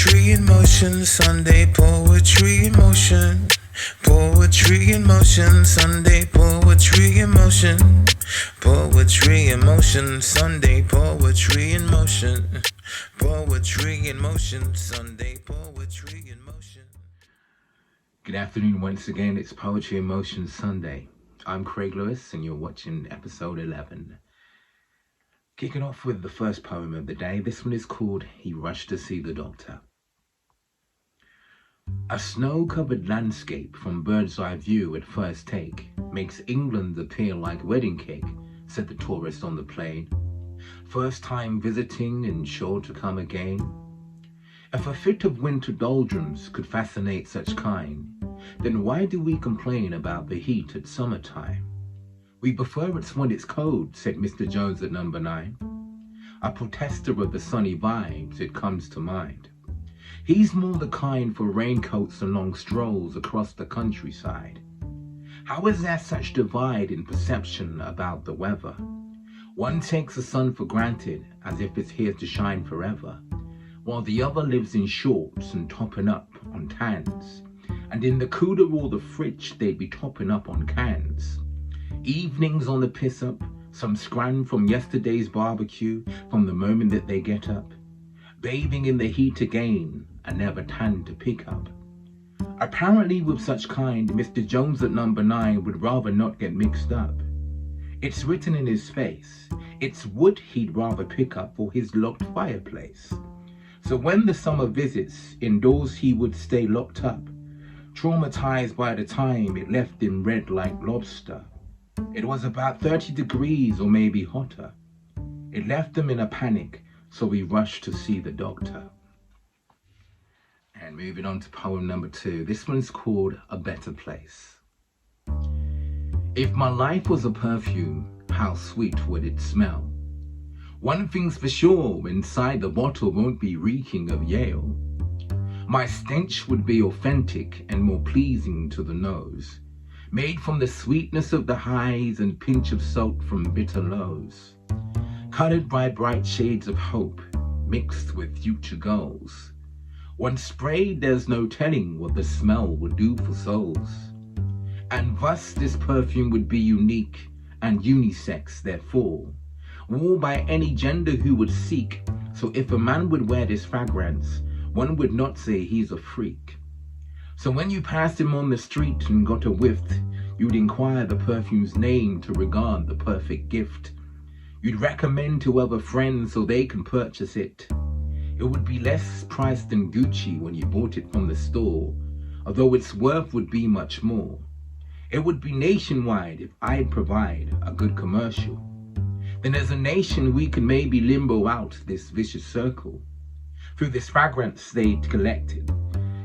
Poetry in motion, Sunday poetry in motion. Poetry in motion, Sunday poetry in motion. Poetry in motion, Sunday poetry in motion. Poetry in motion, Sunday poetry in motion. Good afternoon once again, it's Poetry in Motion Sunday. I'm Craig Lewis and you're watching episode 11. Kicking off with the first poem of the day, this one is called He Rushed to See the Doctor. A snow-covered landscape from bird's eye view at first take makes England appear like wedding cake, said the tourist on the plane. First time visiting and sure to come again. If a fit of winter doldrums could fascinate such kind, then why do we complain about the heat at summertime? We prefer it when it's cold, said Mr. Jones at number 9. A protester of the sunny vibes, it comes to mind. He's more the kind for raincoats and long strolls across the countryside. How is there such divide in perception about the weather? One takes the sun for granted as if it's here to shine forever, while the other lives in shorts and topping up on tans. And in the cooler or the fridge, they'd be topping up on cans. Evenings on the piss-up, some scran from yesterday's barbecue from the moment that they get up. Bathing in the heat again, and never tan to pick up. Apparently with such kind, Mr. Jones at number 9 would rather not get mixed up. It's written in his face, it's wood he'd rather pick up for his locked fireplace. So when the summer visits, indoors he would stay locked up, traumatized by the time it left him red like lobster. It was about 30 degrees or maybe hotter. It left him in a panic, so he rushed to see the doctor. And moving on to poem number 2. This one's called A Better Place. If my life was a perfume, how sweet would it smell? One thing's for sure, inside the bottle won't be reeking of Yale. My stench would be authentic and more pleasing to the nose, made from the sweetness of the highs and pinch of salt from bitter lows, colored by bright shades of hope, mixed with future goals. Once sprayed, there's no telling what the smell would do for souls. And thus this perfume would be unique and unisex, therefore, worn by any gender who would seek. So if a man would wear this fragrance, one would not say he's a freak. So when you passed him on the street and got a whiff, you'd inquire the perfume's name to regard the perfect gift. You'd recommend to other friends so they can purchase it. It would be less priced than Gucci when you bought it from the store, although its worth would be much more. It would be nationwide if I'd provide a good commercial. Then as a nation we can maybe limbo out this vicious circle. Through this fragrance they'd collected,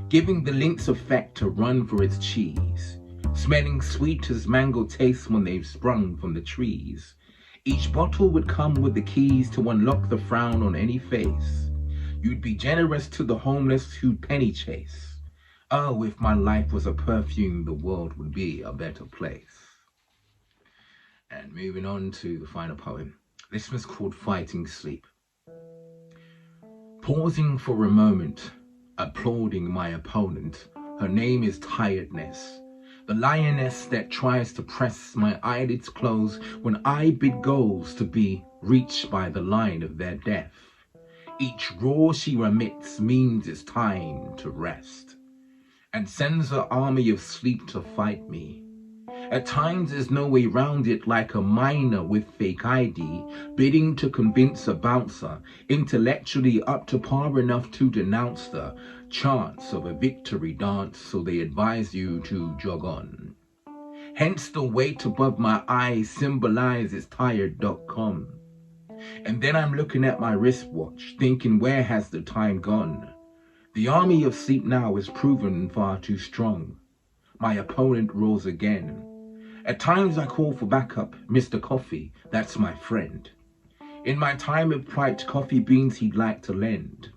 giving the lynx effect a run for its cheese, smelling sweet as mango tastes when they've sprung from the trees. Each bottle would come with the keys to unlock the frown on any face. You'd be generous to the homeless who'd penny chase. Oh, if my life was a perfume, the world would be a better place. And moving on to the final poem. This one's called Fighting Sleep. Pausing for a moment, applauding my opponent. Her name is Tiredness, the lioness that tries to press my eyelids close when I bid goals to be reached by the line of their death. Each roar she remits means it's time to rest, and sends her army of sleep to fight me. At times there's no way round it, like a miner with fake ID, bidding to convince a bouncer, intellectually up to par enough to denounce the chance of a victory dance, so they advise you to jog on. Hence the weight above my eyes symbolizes tired.com. And then I'm looking at my wristwatch, thinking where has the time gone? The army of sleep now is proven far too strong. My opponent roars again. At times I call for backup, Mr. Coffee, that's my friend. In my time of plight, coffee beans he'd like to lend.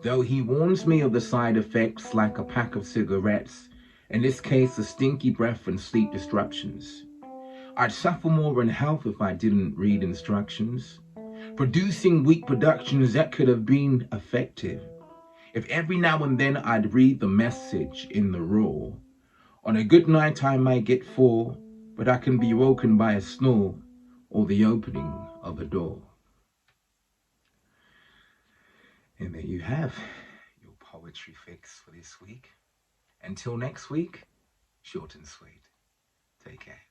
Though he warns me of the side effects like a pack of cigarettes, in this case the stinky breath and sleep disruptions. I'd suffer more in health if I didn't read instructions. Producing weak productions that could have been effective If every now and then I'd read the message in the raw, on a good night I might get 4, but I can be woken by a snore or the opening of a door. And there you have your poetry fix for this week. Until next week, short and sweet. Take care.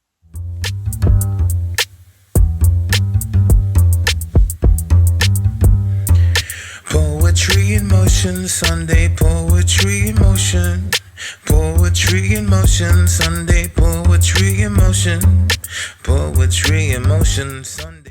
Poetry in motion, Sunday poetry in motion. Poetry in motion, Sunday poetry in motion. Poetry in motion, Sunday.